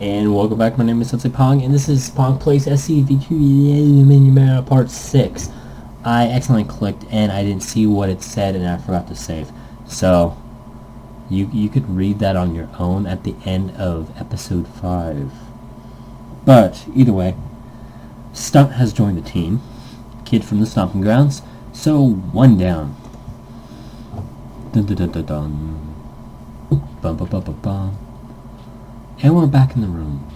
And welcome back, my name is Sensei Pong, and this is Pong Plays SCV2 Part 6. I accidentally clicked and I didn't see what it said and I forgot to save. So, you could read that on your own at the end of episode 5. But, either way, Stunt has joined the team. Kid from the Stomping Grounds. So, one down. Dun dun dun dun dun. Bum bum bum bum bum. And we're back in the room.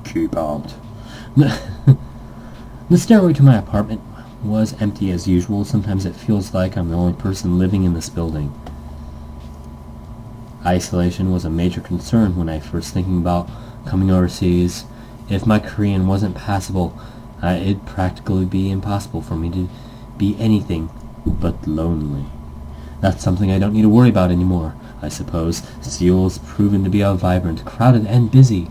Keep out. The stairway to my apartment was empty as usual. Sometimes it feels like I'm the only person living in this building. Isolation was a major concern when I first thinking about coming overseas. If my Korean wasn't passable, it'd practically be impossible for me to be anything but lonely. That's something I don't need to worry about anymore, I suppose. Seoul's proven to be vibrant, crowded, and busy.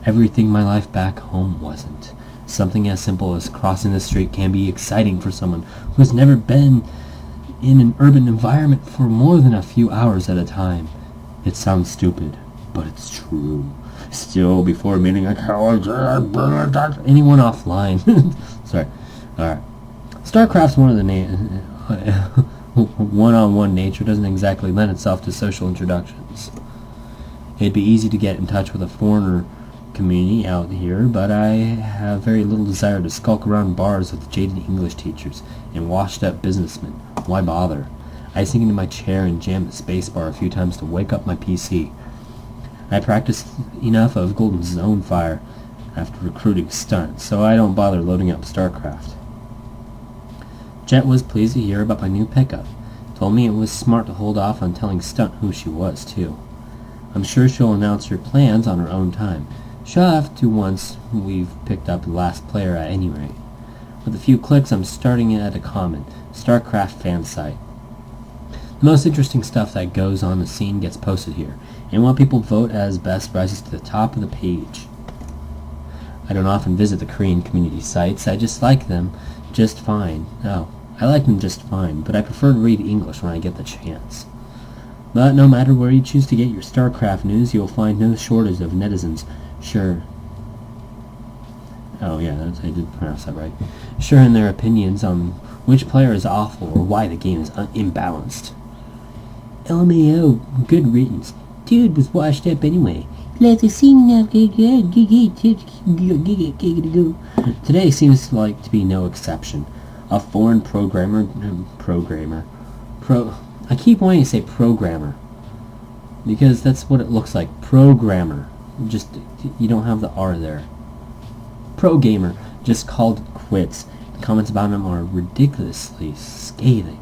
Everything my life back home wasn't. Something as simple as crossing the street can be exciting for someone who has never been in an urban environment for more than a few hours at a time. It sounds stupid, but it's true. Still, before meeting a college, anyone offline. Sorry. Alright. StarCraft's one of the one-on-one nature doesn't exactly lend itself to social introductions. It'd be easy to get in touch with a foreigner community out here, but I have very little desire to skulk around bars with jaded English teachers and washed-up businessmen. Why bother? I sink into my chair and jam the spacebar a few times to wake up my PC. I practiced enough of Golden Zone Fire after recruiting Stunt, so I don't bother loading up StarCraft. Jet was pleased to hear about my new pickup. Told me it was smart to hold off on telling Stunt who she was, too. I'm sure she'll announce her plans on her own time. She'll have to once we've picked up the last player at any rate. With a few clicks, I'm starting at a comment, StarCraft fan site. The most interesting stuff that goes on the scene gets posted here, and what people vote as best rises to the top of the page. I don't often visit the Korean community sites, I just like them just fine. I like them just fine, but I prefer to read English when I get the chance. But no matter where you choose to get your StarCraft news, you'll find no shortage of netizens I did pronounce that right. Sure in their opinions on which player is awful or why the game is imbalanced. LMAO, good riddance. Dude was washed up anyway. Today seems like to be no exception. A foreign I keep wanting to say programmer, because that's what it looks like. Programmer. Just, you don't have the R there. Pro gamer just called it quits. The comments about him are ridiculously scathing.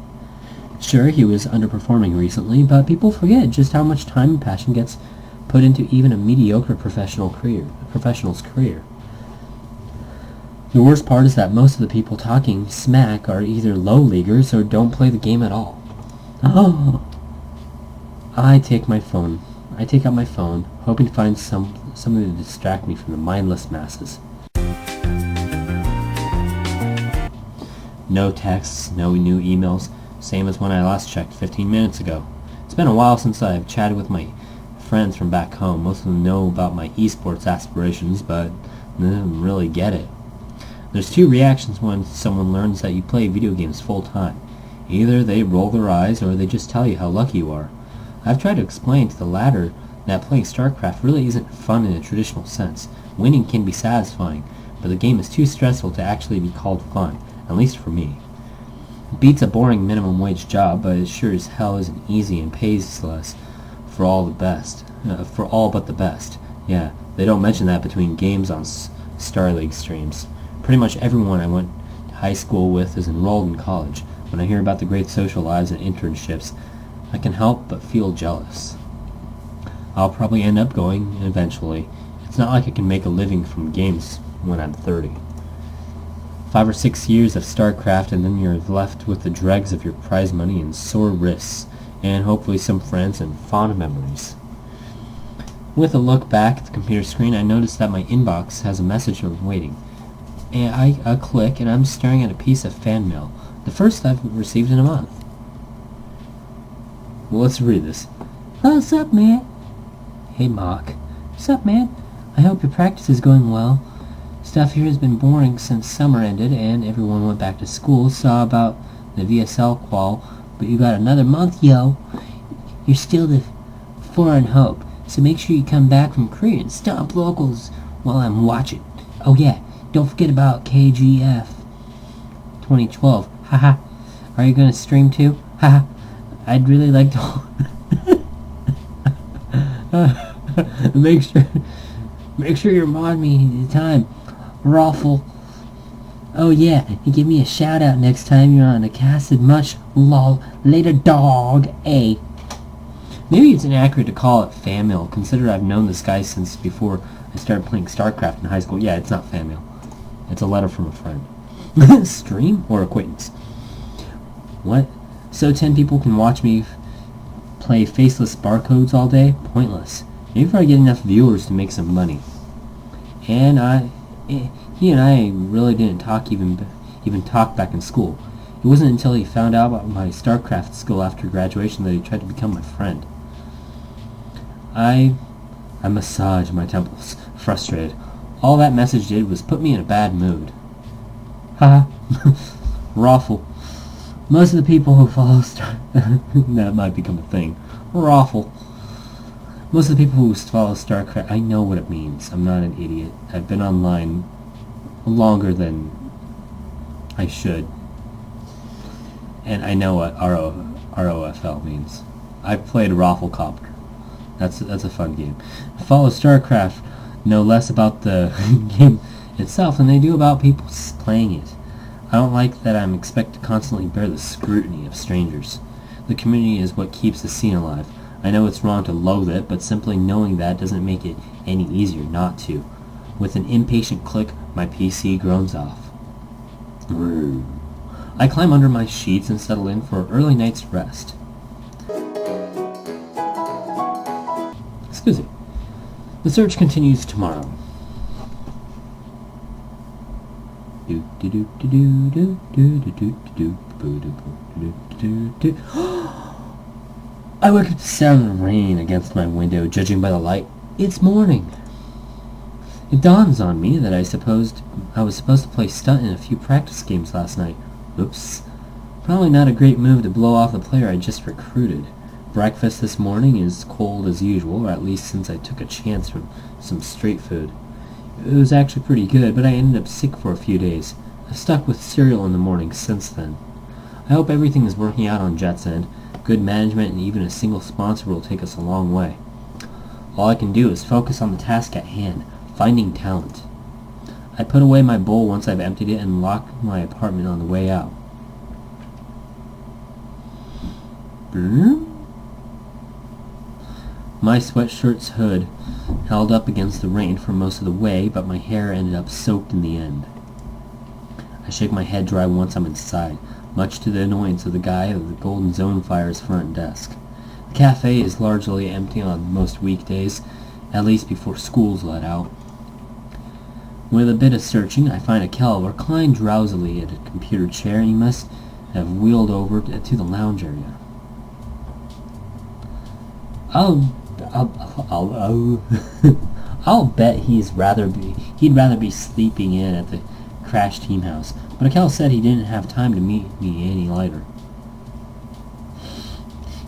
Sure, he was underperforming recently, but people forget just how much time and passion gets put into even a mediocre professional's career. The worst part is that most of the people talking smack are either low leaguers or don't play the game at all. Oh! I take out my phone, hoping to find something to distract me from the mindless masses. No texts, no new emails, same as when I last checked 15 minutes ago. It's been a while since I've chatted with my friends from back home. Most of them know about my esports aspirations, but they don't really get it. There's two reactions when someone learns that you play video games full time. Either they roll their eyes or they just tell you how lucky you are. I've tried to explain to the latter that playing StarCraft really isn't fun in a traditional sense. Winning can be satisfying, but the game is too stressful to actually be called fun, at least for me. It beats a boring minimum wage job, but it sure as hell isn't easy and pays less for all but the best. Yeah, they don't mention that between games on Star League streams. Pretty much everyone I went to high school with is enrolled in college. When I hear about the great social lives and internships, I can help but feel jealous. I'll probably end up going eventually. It's not like I can make a living from games when I'm 30. 5 or 6 years of StarCraft and then you're left with the dregs of your prize money and sore wrists, and hopefully some friends and fond memories. With a look back at the computer screen, I noticed that my inbox has a message waiting. And I click and I'm staring at a piece of fan mail, the first I've received in a month. Well, let's read this. Oh, what's up, man? Hey, Mock. Sup, man? I hope your practice is going well. Stuff here has been boring since summer ended and everyone went back to school. Saw about the VSL qual, but you got another month, yo. You're still the foreign hope, so make sure you come back from Korea and stomp locals while I'm watching. Oh yeah, don't forget about KGF 2012. Haha. Are you gonna stream too? Haha. I'd really like to make sure you remind me the time. Raffle. Oh yeah, and give me a shout out next time you're on a casted much. Lol. Later, dog. A. Maybe it's inaccurate to call it fan mail, consider I've known this guy since before I started playing StarCraft in high school. Yeah, it's not fan mail. It's a letter from a friend. Stream or acquaintance? What? So 10 people can watch me play faceless barcodes all day? Pointless. Maybe if I get enough viewers to make some money. And he and I really didn't talk even talk back in school. It wasn't until he found out about my StarCraft skill after graduation that he tried to become my friend. I massaged my temples, frustrated. All that message did was put me in a bad mood. Haha. Raffle. Most of the people who follow that might become a thing. Raffle. Most of the people who follow StarCraft, I know what it means. I'm not an idiot. I've been online longer than I should. And I know what ROFL means. I've played Rafflecopter. That's a fun game. Follow StarCraft know less about the game itself than they do about people playing it. I don't like that I'm expected to constantly bear the scrutiny of strangers. The community is what keeps the scene alive. I know it's wrong to loathe it, but simply knowing that doesn't make it any easier not to. With an impatient click, my PC groans off. I climb under my sheets and settle in for an early night's rest. Excuse me. The search continues tomorrow. I wake up to the sound of rain against my window, judging by the light. It's morning. It dawns on me that I was supposed to play stunt in a few practice games last night. Oops. Probably not a great move to blow off the player I just recruited. Breakfast this morning is cold as usual, or at least since I took a chance from some street food. It was actually pretty good, but I ended up sick for a few days. I've stuck with cereal in the morning since then. I hope everything is working out on Jet's end. Good management and even a single sponsor will take us a long way. All I can do is focus on the task at hand, finding talent. I put away my bowl once I've emptied it and lock my apartment on the way out. My sweatshirt's hood held up against the rain for most of the way, but my hair ended up soaked in the end. I shake my head dry once I'm inside, much to the annoyance of the guy at the Golden Zone Fire's front desk. The cafe is largely empty on most weekdays, at least before school's let out. With a bit of searching, I find a Kel reclined drowsily at a computer chair, and he must have wheeled over to the lounge area. I'll bet he'd rather be sleeping in at the Crash Team House, but Akel said he didn't have time to meet me any later.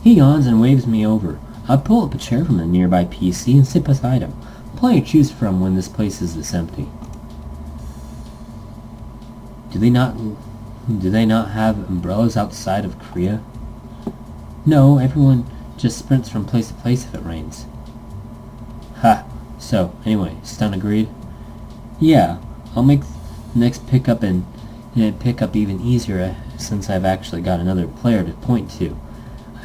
He yawns and waves me over. I pull up a chair from a nearby PC and sit beside him. Plenty to choose from when this place is this empty. Do they not have umbrellas outside of Korea? No, everyone just sprints from place to place if it rains. Ha! So, anyway, Stun agreed? Yeah, I'll make the next pickup even easier since I've actually got another player to point to.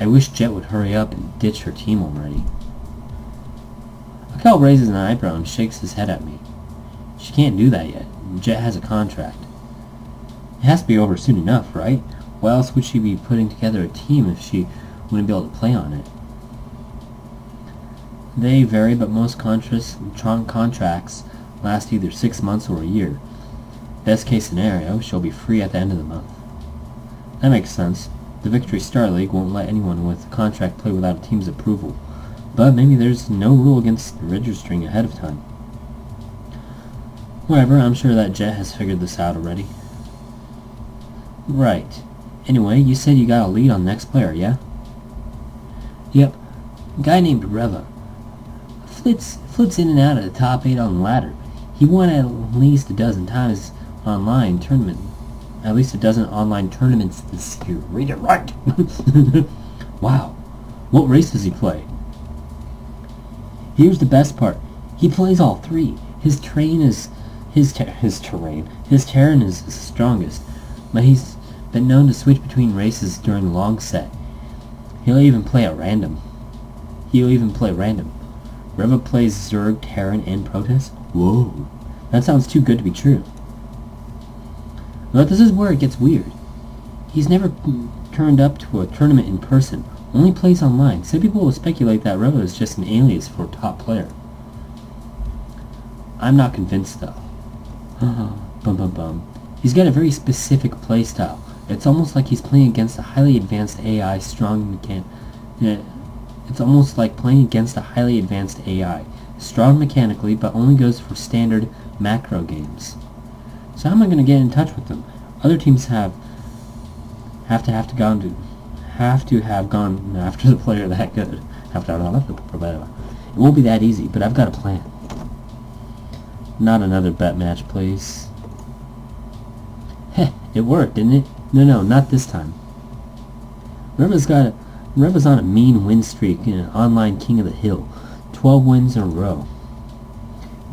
I wish Jet would hurry up and ditch her team already. Akel raises an eyebrow and shakes his head at me. She can't do that yet. Jet has a contract. It has to be over soon enough, right? Why else would she be putting together a team if she wouldn't be able to play on it? They vary, but most contracts last either 6 months or a year. Best case scenario, she'll be free at the end of the month. That makes sense. The Victory Star League won't let anyone with a contract play without a team's approval, but maybe there's no rule against registering ahead of time. Whatever, I'm sure that Jet has figured this out already. Right. Anyway, you said you got a lead on the next player, yeah? Yep. A guy named REVA. Flits in and out of the top 8 on the ladder. He won at least a dozen times online tournament. At least a dozen online tournaments this year. Read it right! Wow. What race does he play? Here's the best part. He plays all 3. His terrain is his terrain is the strongest, but he's been known to switch between races during the long set. He'll even play random. REVA plays Zerg, Terran, and Protest? Whoa. That sounds too good to be true. But this is where it gets weird. He's never turned up to a tournament in person, only plays online. Some people will speculate that REVA is just an alias for a top player. I'm not convinced though. He's got a very specific playstyle. It's almost like he's playing against a highly advanced AI strong mechanically, but only goes for standard macro games. So how am I going to get in touch with them? Other teams have to have gone after the player that good. It won't be that easy, but I've got a plan. Not another bet match, please. Heh, it worked, didn't it? No, not this time. REVA's on a mean win streak in an online king of the hill. 12 wins in a row.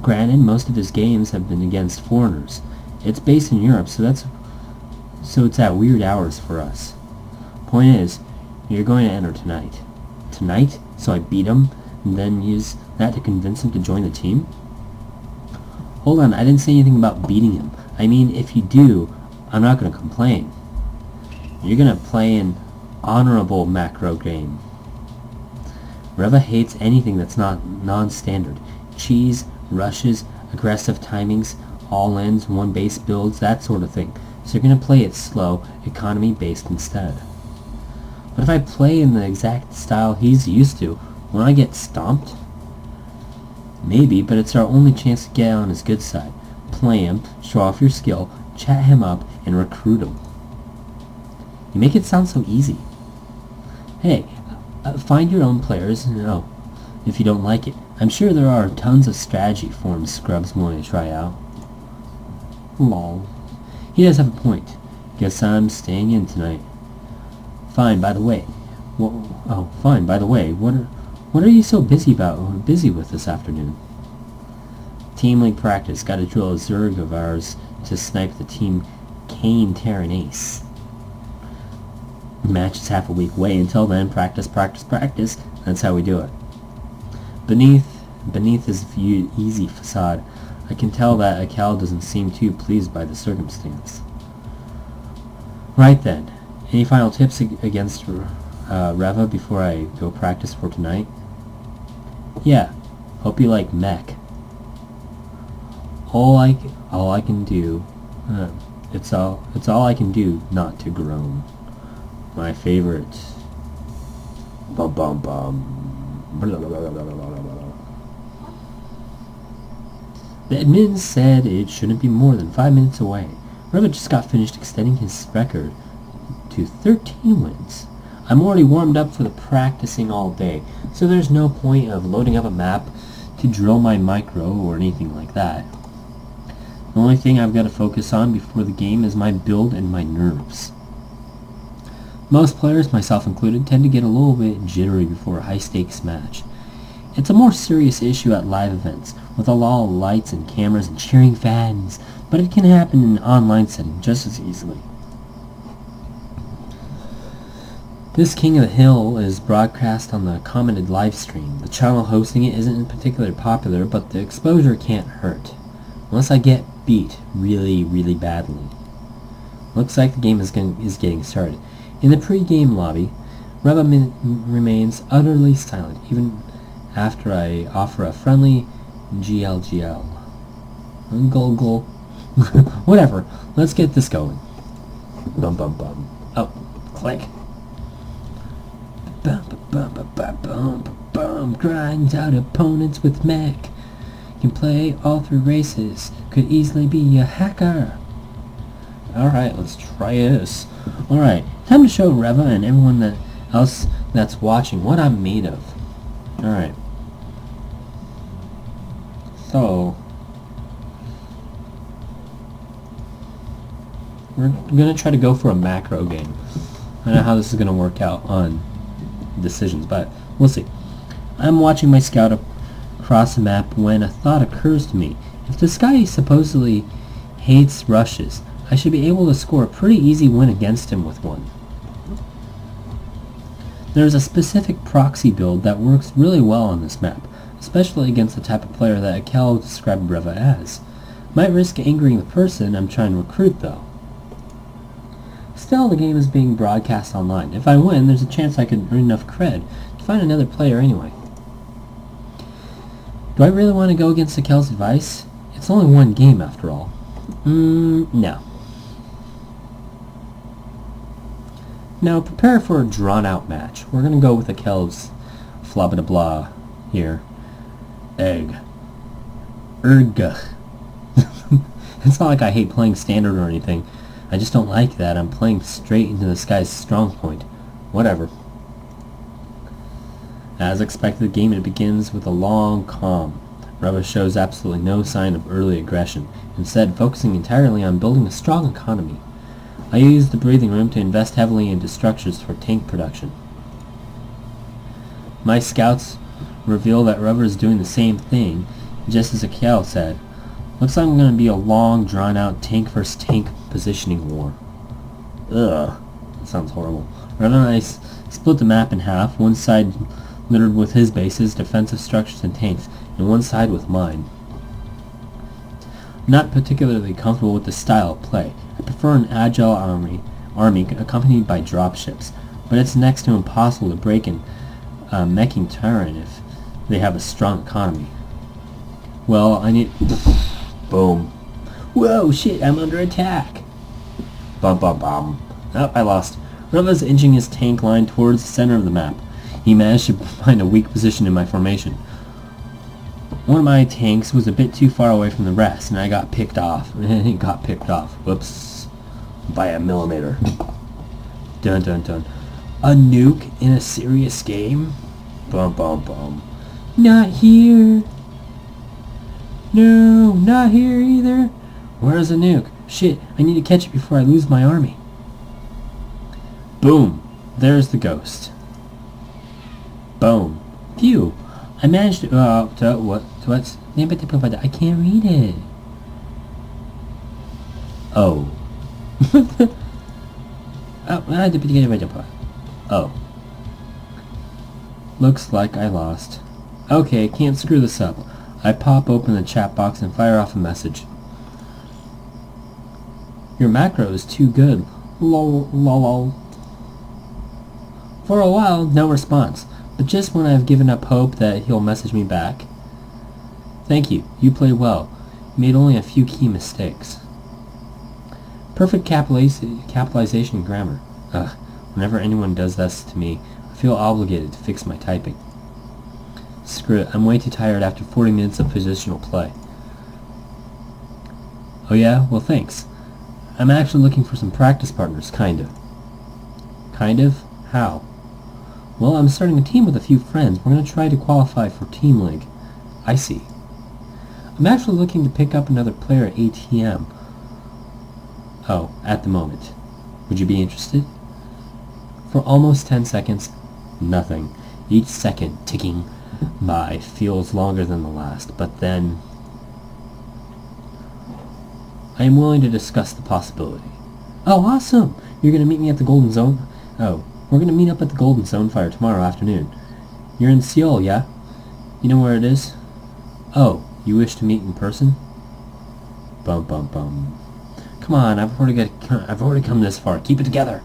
Granted, most of his games have been against foreigners. It's based in Europe, so it's at weird hours for us. Point is, you're going to enter tonight. Tonight? So I beat him, and then use that to convince him to join the team? Hold on, I didn't say anything about beating him. I mean, if you do, I'm not going to complain. You're going to play an honorable macro game. REVA hates anything that's not non-standard. Cheese, rushes, aggressive timings, all-ins, one-base builds, that sort of thing. So you're going to play it slow, economy-based instead. But if I play in the exact style he's used to, won't I get stomped? Maybe, but it's our only chance to get on his good side. Play him, show off your skill, chat him up, and recruit him. You make it sound so easy. Hey, find your own players, if you don't like it. I'm sure there are tons of strategy forms Scrubs want to try out. Lol. He does have a point. Guess I'm staying in tonight. Fine, by the way. What are you so busy with this afternoon? Team League practice. Got to drill a Zerg of ours to snipe the Team Kane Terran Ace. Match is half a week away. Until then, practice. That's how we do it. Beneath his easy facade, I can tell that Akel doesn't seem too pleased by the circumstance. Right then, any final tips against REVA before I go practice for tonight? Yeah, hope you like mech. All I can do, it's all I can do not to groan. My favorite. Bum bum bum. The admin said it shouldn't be more than 5 minutes away. REVA just got finished extending his record to 13 wins. I'm already warmed up for the practicing all day, so there's no point of loading up a map to drill my micro or anything like that. The only thing I've got to focus on before the game is my build and my nerves. Most players, myself included, tend to get a little bit jittery before a high-stakes match. It's a more serious issue at live events, with a lot of lights and cameras and cheering fans, but it can happen in an online setting just as easily. This King of the Hill is broadcast on the commented live stream. The channel hosting it isn't particularly popular, but the exposure can't hurt. Unless I get beat really, really badly. Looks like the game is getting started. In the pre-game lobby, REVA remains utterly silent, even after I offer a friendly GLGL. Gulgle. Whatever, let's get this going. Bum bum bum. Oh, click. Bum bum bum bum bum bum. Grinds out opponents with mech. Can play all 3 races. Could easily be a hacker. Alright, let's try this. Alright, time to show REVA and everyone else that's watching what I'm made of. Alright. So, we're going to try to go for a macro game. I don't know how this is going to work out on decisions, but we'll see. I'm watching my scout across the map when a thought occurs to me. If this guy supposedly hates rushes, I should be able to score a pretty easy win against him with one. There's a specific proxy build that works really well on this map, especially against the type of player that Cal described REVA as. Might risk angering the person I'm trying to recruit though. Still, the game is being broadcast online. If I win, there's a chance I could earn enough cred to find another player anyway. Do I really want to go against Akel's advice? It's only one game after all. No. Now prepare for a drawn-out match. We're going to go with Akel's flabba-da-blah here. Egg. Erg. It's not like I hate playing standard or anything. I just don't like that. I'm playing straight into this guy's strong point. Whatever. As expected, the game begins with a long calm. REVA shows absolutely no sign of early aggression, instead focusing entirely on building a strong economy. I use the breathing room to invest heavily into structures for tank production. My scouts reveal that REVA is doing the same thing, just as Akel said. Looks like I'm going to be a long, drawn-out tank versus tank positioning war. Ugh, that sounds horrible. REVA and I split the map in half, one side littered with his bases, defensive structures, and tanks, and one side with mine. I'm not particularly comfortable with this style of play. I prefer an agile army accompanied by dropships, but it's next to impossible to break in meching terrain if they have a strong economy. Well, I need... Boom. Whoa, shit, I'm under attack. Bum bum bum. Oh, I lost. REVA's inching his tank line towards the center of the map. He managed to find a weak position in my formation. One of my tanks was a bit too far away from the rest, and I got picked off. It got picked off. Whoops. By a millimeter. Dun dun dun. A nuke in a serious game? Bum bum bum. Not here. No, not here either. Where's the nuke? Shit, I need to catch it before I lose my army. Boom. There's the ghost. Boom. Phew. I managed to... what's... I can't read it. Oh. Oh. Looks like I lost. Okay, can't screw this up. I pop open the chat box and fire off a message. Your macro is too good. Lol, lol, lol. For a while, no response. But just when I've given up hope that he'll message me back. Thank you. You played well. You made only a few key mistakes. Perfect capitalization and grammar. Ugh. Whenever anyone does this to me, I feel obligated to fix my typing. Screw it. I'm way too tired after 40 minutes of positional play. Oh yeah? Well, thanks. I'm actually looking for some practice partners, kind of. Kind of? How? Well, I'm starting a team with a few friends. We're going to try to qualify for Team League. I see. I'm actually looking to pick up another player at ATM. Oh, at the moment. Would you be interested? For almost 10 seconds, nothing. Each second ticking by feels longer than the last, but then... I am willing to discuss the possibility. Oh, awesome! You're going to meet me at the Golden Zone? Oh, we're going to meet up at the Golden Zone Fire tomorrow afternoon. You're in Seoul, yeah? You know where it is? Oh, you wish to meet in person? Bum bum bum. Come on, I've already come this far. Keep it together.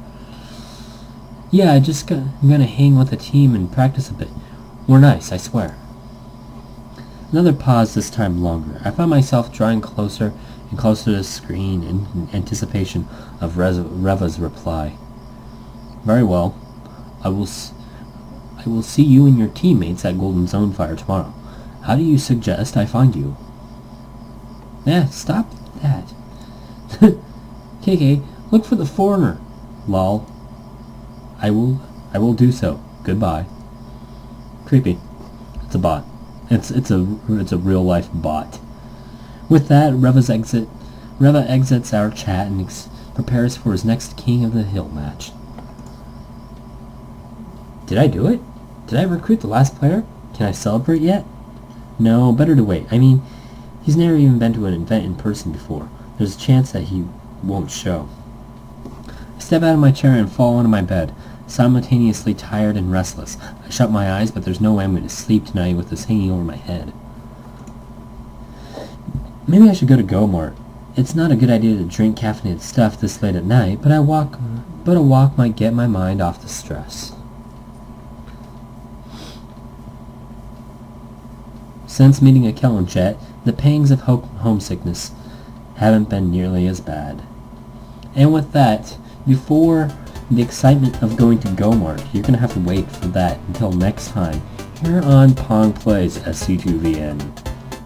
Yeah, I'm gonna hang with the team and practice a bit. We're nice, I swear. Another pause, this time longer. I found myself drawing closer and closer to the screen in anticipation of REVA's reply. Very well. I will see you and your teammates at Golden Zone Fire tomorrow. How do you suggest I find you? Stop that. KK, look for the foreigner. Lol. I will do so. Goodbye. Creepy. It's a bot. It's a real life bot. With that, REVA exits our chat and prepares for his next King of the Hill match. Did I do it? Did I recruit the last player? Can I celebrate yet? No, better to wait. I mean, he's never even been to an event in person before. There's a chance that he won't show. I step out of my chair and fall onto my bed, simultaneously tired and restless. I shut my eyes, but there's no way I'm going to sleep tonight with this hanging over my head. Maybe I should go to Go-Mart. It's not a good idea to drink caffeinated stuff this late at night, but a walk might get my mind off the stress. Since meeting a Kellen Jet, the pangs of homesickness haven't been nearly as bad. And with that, before the excitement of going to Go-Mart, you're going to have to wait for that until next time here on Pong Plays SC2VN,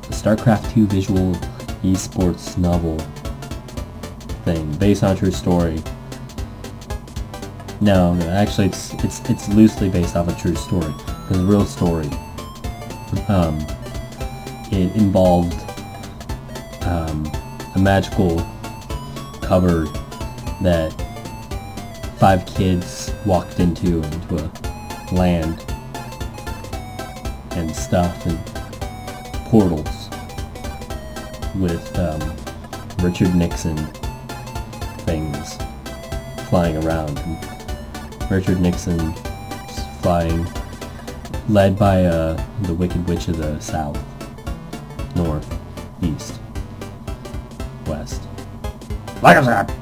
the StarCraft 2 visual esports novel thing based on a true story. No, actually it's loosely based off a true story. It's a real story. It involved a magical cupboard that 5 kids walked into a land and stuff and portals with Richard Nixon things flying around. And Richard Nixon flying, led by the Wicked Witch of the South, North, East, West. Like I said.